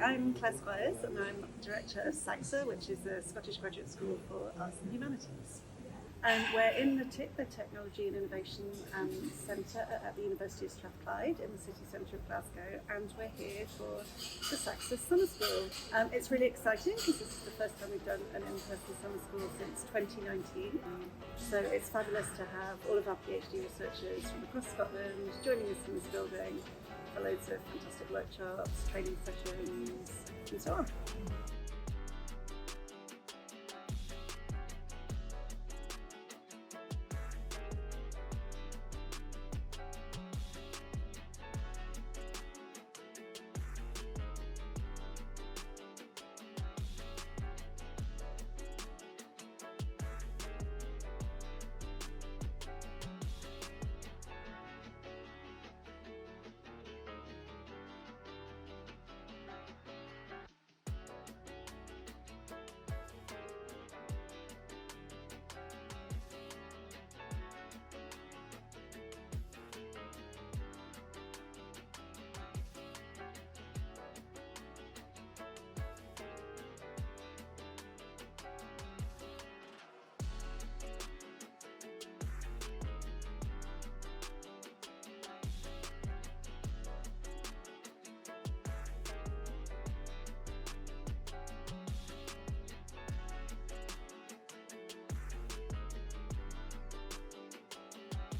I'm Claire Squires and I'm Director of SGSAH, which is the Scottish Graduate School for Arts and Humanities. And we're in the TIC, the Technology and Innovation Centre at the University of Strathclyde in the city centre of Glasgow, and we're here for the SGSAH Summer School. It's really exciting because this is the first time we've done an in-person summer school since 2019. So it's fabulous to have all of our PhD researchers from across Scotland joining us in this building for loads of fantastic workshops, training sessions, and so on.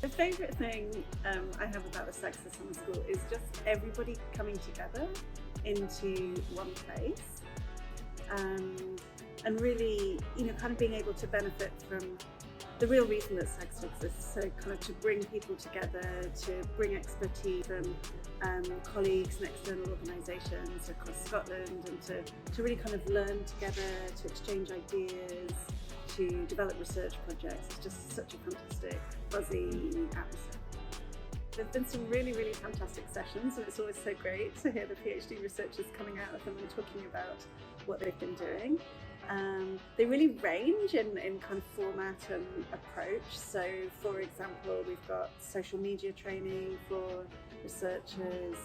The favourite thing I have about the SGSAH Summer School is just everybody coming together into one place and really, kind of being able to benefit from the real reason that SGSAH exists. So kind of to bring people together, to bring expertise from colleagues and external organisations across Scotland, and to really kind of learn together, to exchange ideas, to develop research projects. It's just such a fantastic, buzzy atmosphere. There's been some really, really fantastic sessions, and it's always so great to hear the PhD researchers coming out of them and talking about what they've been doing. They really range in kind of format and approach. So, for example, we've got social media training for researchers,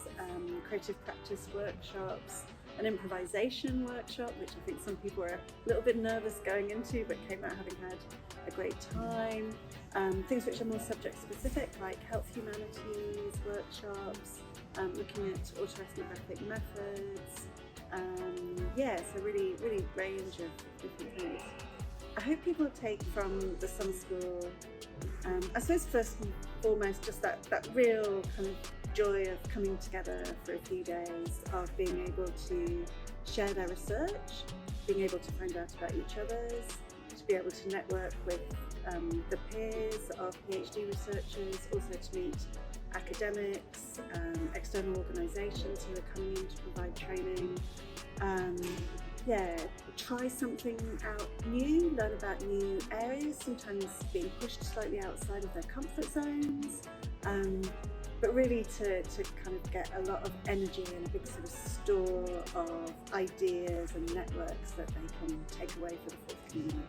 creative practice workshops, an improvisation workshop, which I think some people were a little bit nervous going into, but came out having had a great time. Things which are more subject specific, like health humanities workshops, looking at autoethnographic methods. So really range of different things. I hope people take from the summer school, I suppose first and foremost, just that real kind of joy of coming together for a few days, of being able to share their research, being able to find out about each other's, to be able to network with the peers of PhD researchers, also to meet academics, external organisations who are coming in to provide training. Try something out new, learn about new areas, sometimes being pushed slightly outside of their comfort zones, but really to kind of get a lot of energy and a big sort of store of ideas and networks that they can take away for the forthcoming year.